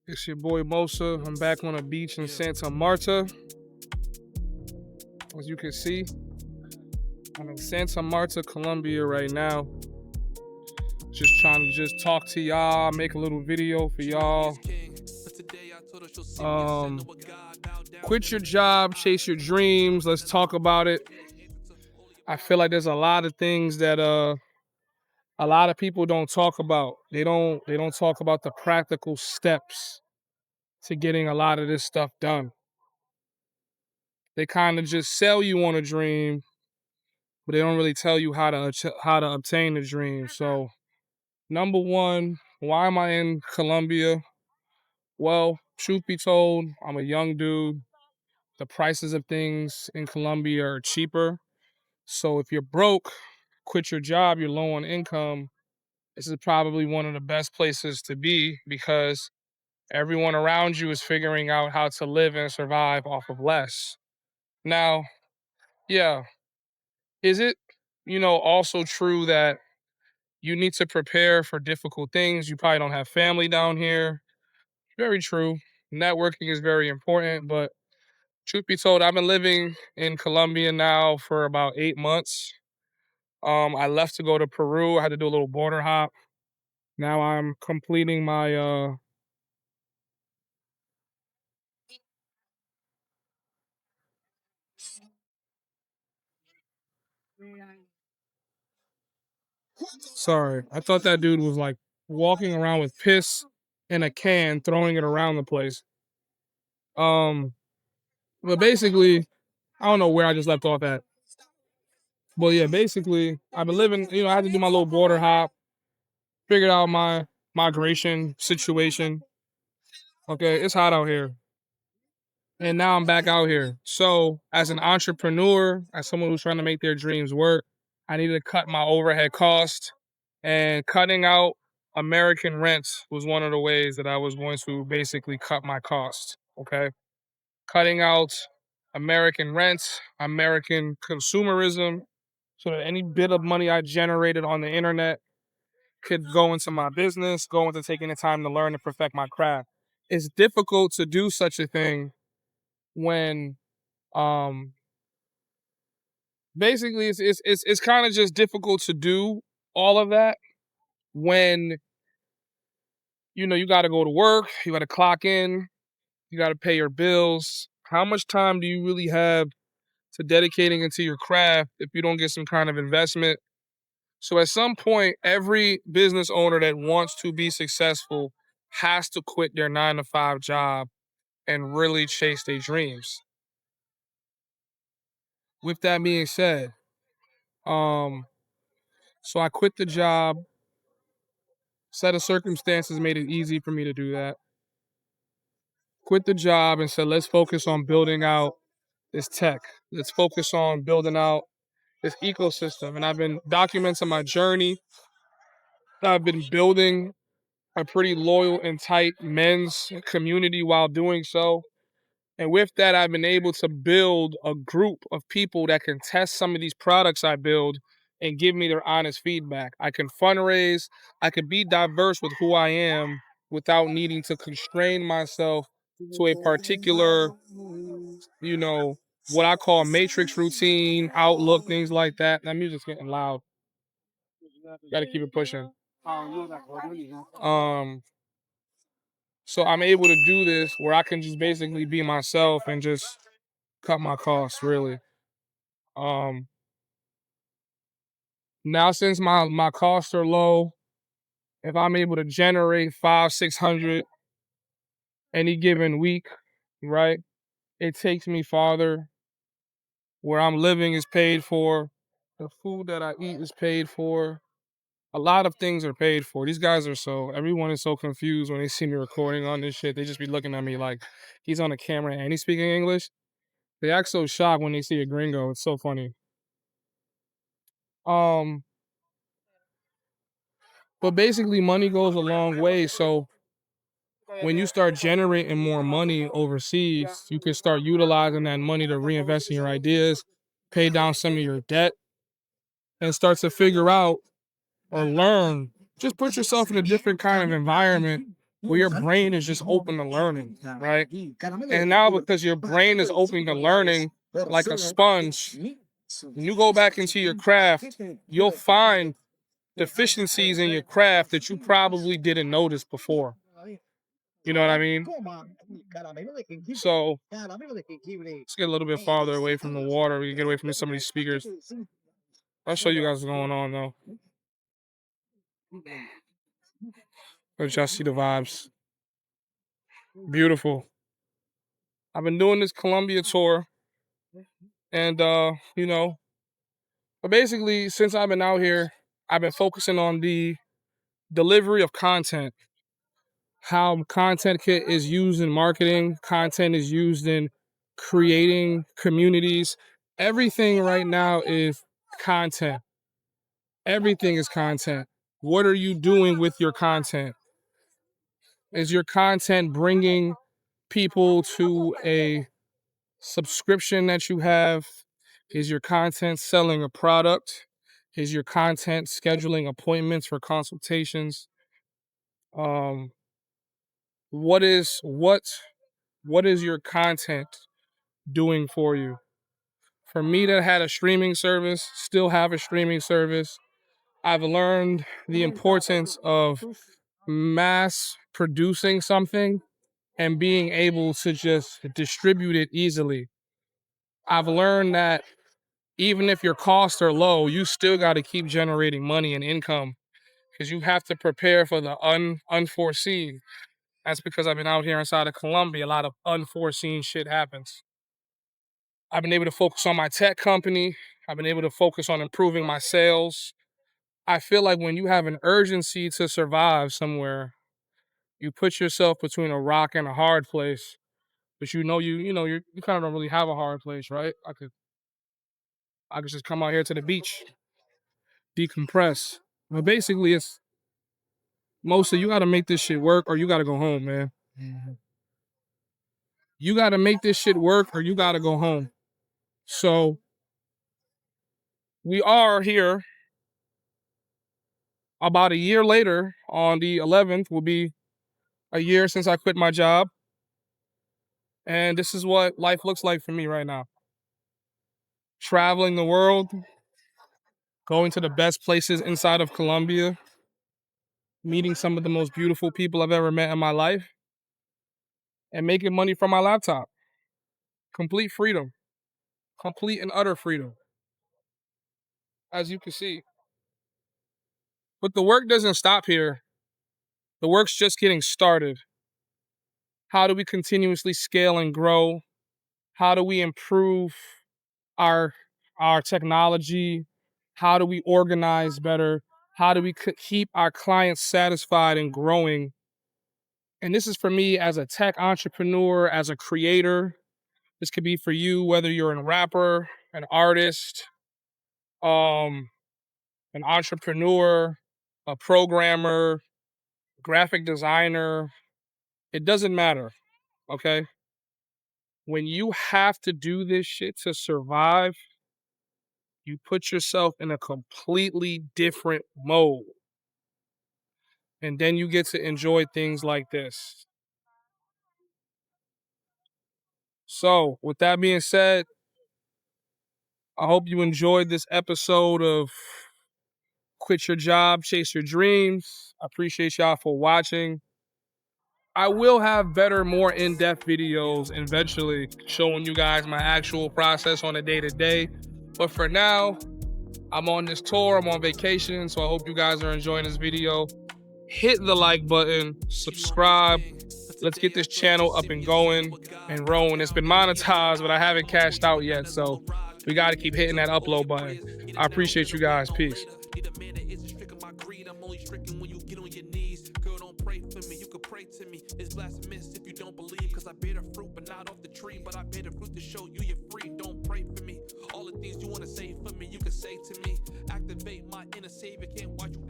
It's your boy Mosa. I'm back on a beach in Santa Marta. As you can see, I'm in Santa Marta, Colombia right now. Just trying to just talk to y'all, make a little video for y'all. Um, Quit your job, chase your dreams. Let's talk about it. I feel like there's a lot of things that a lot of people don't talk about. They don't talk about the practical steps to getting a lot of this stuff done. They kind of just sell you on a dream, but they don't really tell you how to obtain the dream. So, number one, why am I in Colombia? Well, truth be told, I'm a young dude. The prices of things in Colombia are cheaper. So if you're broke, quit your job, you're low on income, this is probably one of the best places to be because everyone around you is figuring out how to live and survive off of less. Now, yeah, is it, also true that you need to prepare for difficult things? You probably don't have family down here. Very true. Networking is very important, but truth be told, I've been living in Colombia now for about 8 months. I left to go to Peru. I had to do a little border hop. Now I'm completing my sorry. I thought that dude was like walking around with piss in a can, throwing it around the place. Um, but basically, I don't know where I just left off at. But yeah, basically, I've been living, I had to do my little border hop, figured out my migration situation. Okay, it's hot out here. And now I'm back out here. So, as an entrepreneur, as someone who's trying to make their dreams work, I needed to cut my overhead cost. And cutting out American rents was one of the ways that I was going to basically cut my cost. Okay. Cutting out American rents, American consumerism, so that any bit of money I generated on the internet could go into my business, go into taking the time to learn and perfect my craft. It's difficult to do such a thing when um basically it's kind of just difficult to do all of that when you got to go to work, you got to clock in, you got to pay your bills. How much time do you really have to dedicating into your craft if you don't get some kind of investment? So at some point, every business owner that wants to be successful has to quit their 9 to 5 job and really chase their dreams. With that being said, um, so I quit the job. Set of circumstances made it easy for me to do that. Quit the job and said, let's focus on building out this tech. Let's focus on building out this ecosystem. And I've been documenting my journey. I've been building a pretty loyal and tight men's community while doing so. And with that, I've been able to build a group of people that can test some of these products I build and give me their honest feedback. I can fundraise, I can be diverse with who I am without needing to constrain myself to a particular, you know, what I call matrix routine, outlook, things like that. That music's getting loud. Gotta keep it pushing. Um, so I'm able to do this where I can just basically be myself and just cut my costs really. Um, Now since my costs are low, if I'm able to generate 500, 600 any given week, right? It takes me farther. Where I'm living is paid for. The food that I eat is paid for. A lot of things are paid for. These guys are everyone is so confused when they see me recording on this shit. They just be looking at me like he's on the camera and he's speaking English. They act so shocked when they see a gringo. It's so funny. Um, but basically money goes a long way. So when you start generating more money overseas, you can start utilizing that money to reinvest in your ideas, pay down some of your debt, and start to figure out or learn. Just put yourself in a different kind of environment where your brain is just open to learning, right? And now because your brain is open to learning like a sponge, when you go back into your craft, you'll find deficiencies in your craft that you probably didn't notice before. You know what I mean? So let's get a little bit farther away from the water. We can get away from some of these speakers. I'll show you guys what's going on though. Let y'all see the vibes. Beautiful. I've been doing this Colombia tour, and but basically since I've been out here, I've been focusing on the delivery of content. How content is used in marketing, content is used in creating communities. Everything right now is content. Everything is content. What are you doing with your content? Is your content bringing people to a subscription that you have? Is your content selling a product? Is your content scheduling appointments for consultations? Um, what is your content doing for you? For me that had a streaming service, still have a streaming service, I've learned the importance of mass producing something and being able to just distribute it easily. I've learned that even if your costs are low, you still got to keep generating money and income because you have to prepare for the unforeseen. That's because I've been out here inside of Colombia. A lot of unforeseen shit happens. I've been able to focus on my tech company. I've been able to focus on improving my sales. I feel like when you have an urgency to survive somewhere, you put yourself between a rock and a hard place. But you kind of don't really have a hard place, right? I could just come out here to the beach, decompress. But basically, it's mostly you got to make this shit work or you got to go home, man. You got to make this shit work or you got to go home. So we are here about a year later. On the 11th will be a year since I quit my job. And this is what life looks like for me right now. Traveling the world, going to the best places inside of Colombia, meeting some of the most beautiful people I've ever met in my life, and making money from my laptop. Complete freedom. Complete and utter freedom. As you can see. But the work doesn't stop here. The work's just getting started. How do we continuously scale and grow? How do we improve our technology? How do we organize better? How do we keep our clients satisfied and growing? And this is for me as a tech entrepreneur, as a creator. This could be for you, whether you're a rapper, an artist, an entrepreneur, a programmer, graphic designer. It doesn't matter, okay? When you have to do this shit to survive, you put yourself in a completely different mode. And then you get to enjoy things like this. So, with that being said, I hope you enjoyed this episode of Quit Your Job, Chase Your Dreams. I appreciate y'all for watching. I will have better, more in-depth videos eventually showing you guys my actual process on a day-to-day. But for now, I'm on this tour, I'm on vacation, so I hope you guys are enjoying this video. Hit the like button, subscribe. Let's get this channel up and going and rolling. It's been monetized, but I haven't cashed out yet, so we got to keep hitting that upload button. I appreciate you guys. Peace. It's blasphemous if you don't believe, cause I bear the fruit but not off the tree, but I bear the fruit to show you you're free. Don't pray for me. All the things you want to say for me, you can say to me. Activate my inner savior, can't watch you